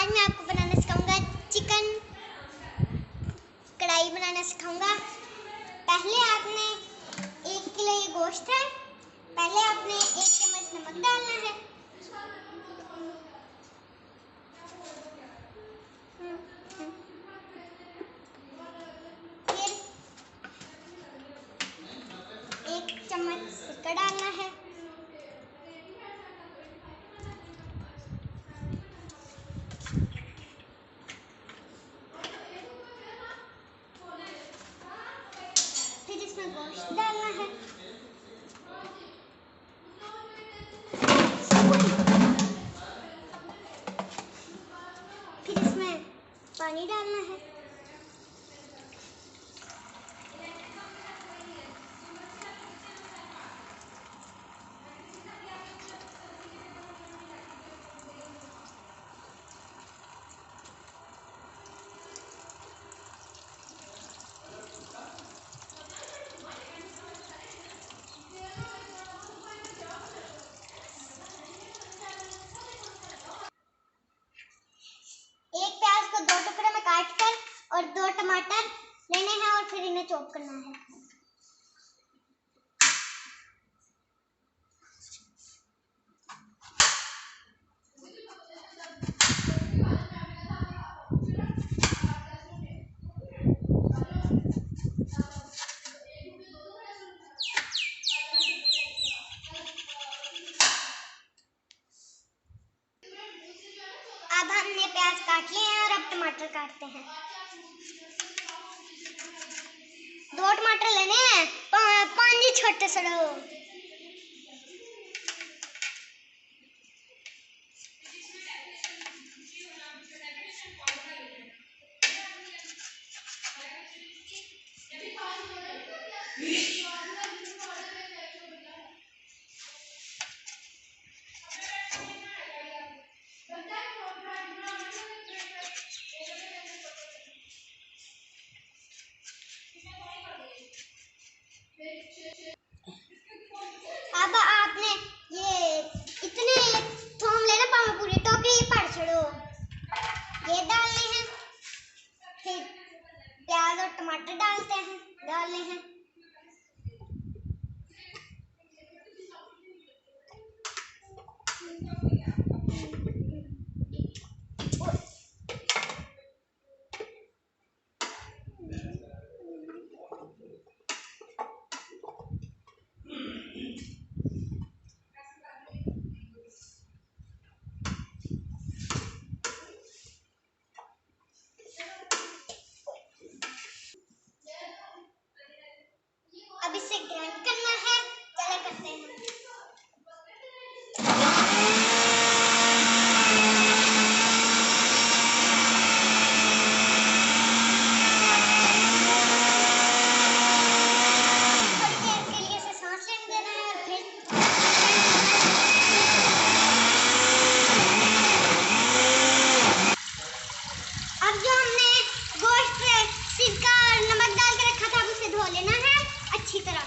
आज मैं आपको बनाना सिखाऊंगा चिकन कढ़ाई बनाना सिखाऊंगा। पहले आपने 1 किलो ये गोश्त है, पहले आपने 1 चम्मच नमक डालना है। फिर 1 चम्मच सिरका डालना है। फिर इसमें गोश्त डालना है। फिर इसमें पानी डालना है। एक प्याज को 2 टुकड़े में काट कर और 2 टमाटर लेने हैं और फिर इन्हें चॉप करना है। अब हमने प्याज काट लिए हैं और अब टमाटर काटते हैं। 2 टमाटर लेने हैं, 5 छोटे से। अब आपने ये इतने थोम लेना, पाव पूरी टोकरी पर छोड़ो, ये डालने हैं। फिर प्याज और टमाटर डालने हैं। अब इसे ग्राइंड करना है, चलो करते हैं। थोड़ी देर के लिए इसे सांस लेने देना है और फिर अब जो हमने गोश्त में सिरका और नमक डाल के रखा था, उसे धो लेना है अच्छी तरह।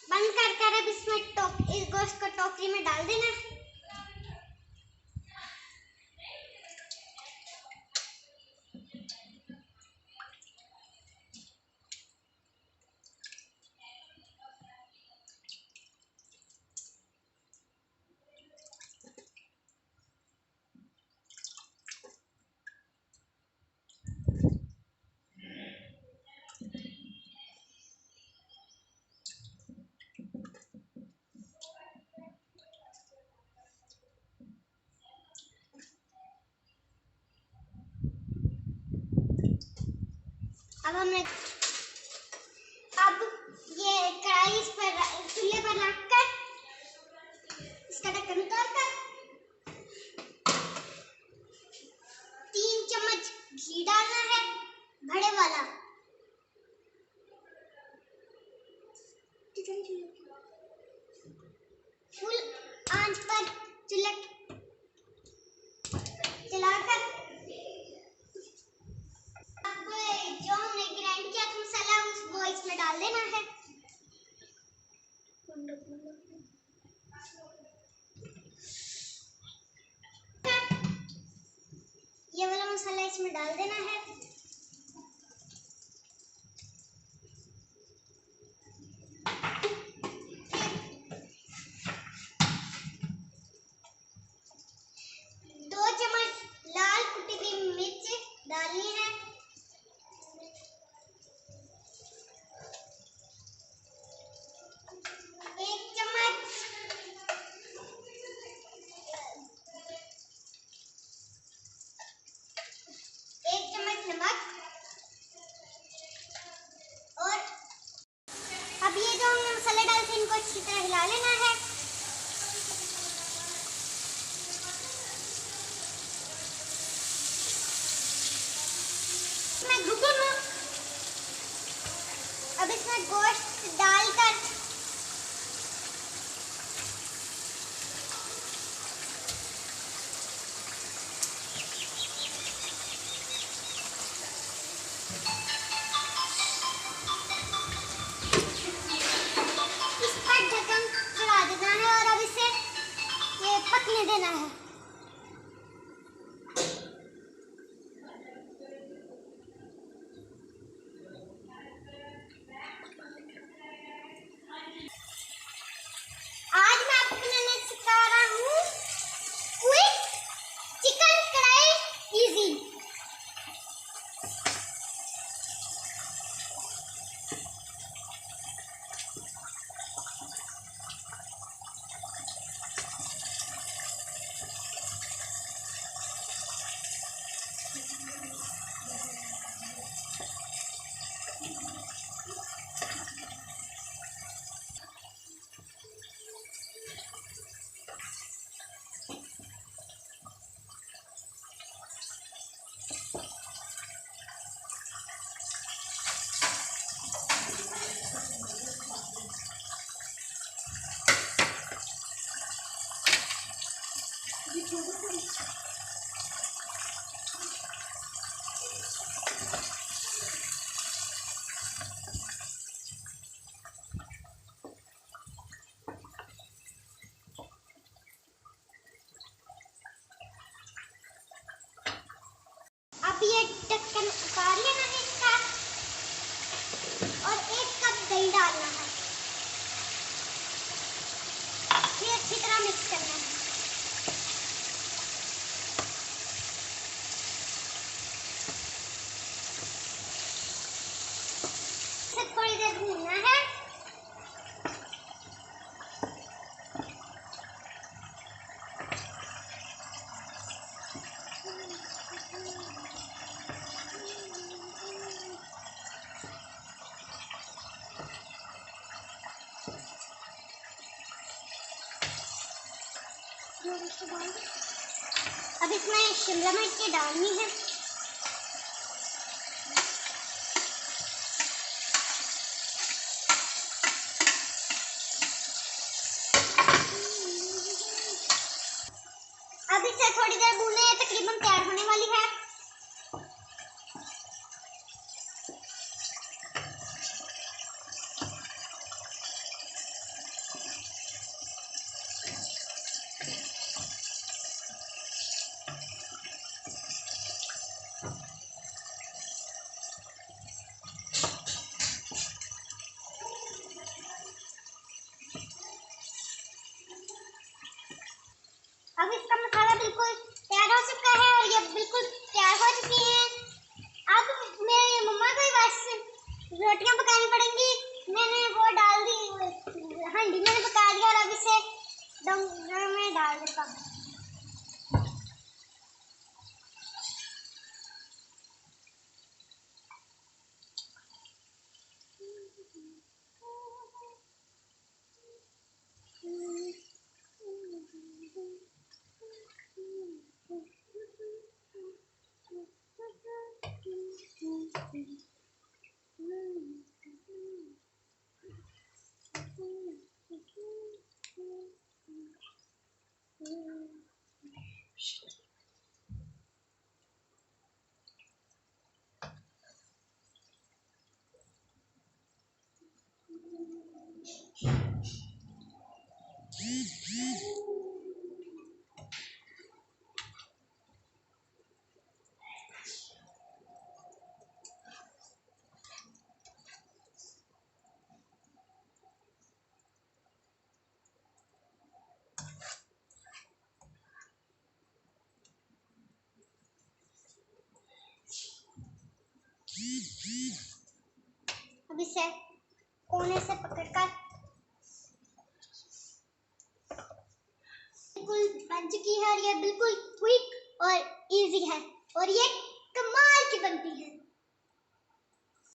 बंद कर अब इसमें इस गोश्त को टोकरी में डाल देना है। अब ये कढ़ाई इस पर चूल्हे पर रखकर इसका ढक्कन उतारकर 3 चम्मच घी डालना है, बड़े वाला। फुल आंच पर चूल्हा चलाकर अब जो हमने ग्राइंड किया था मसाला वो इसमें डाल देना है। ये वाला मसाला इसमें डाल देना है। डालनी है। एक चम्मच नमक और अब ये जो हमने मसाले डाले थे इनको अच्छी तरह हिला लेना है। अब इसमें गोश्त डालकर इस पर ढक्कन चढ़ा देना है और अब इसे ये पकने देना है। आज मैं आपको बनाने सिखा रहा हूँ क्विक चिकन कढ़ाई इजी। अब ये ढक्कन उतार लेना है इसका और 1 कप दही डालना है। फिर अच्छी तरह मिक्स करना है। इसे थोड़ी देर भूनना है। अब इसमें शिमला मिर्च डालनी है। अब इसे थोड़ी देर भूनना है, तकरीबन तैयार होने वाली है। अब इसका मसाला बिल्कुल तैयार हो चुका है और ये बिल्कुल तैयार हो चुकी है। अब मेरी मम्मा को बस रोटियां पकानी पड़ेंगी। मैंने वो डाल दी, हांडी मैंने पका दिया और अब इसे दम में डाल देता हूँ। अब इसे कोने से पकड़कर बिल्कुल बन चुकी है और ये बिल्कुल क्विक और इजी है और ये कमाल की बनती है।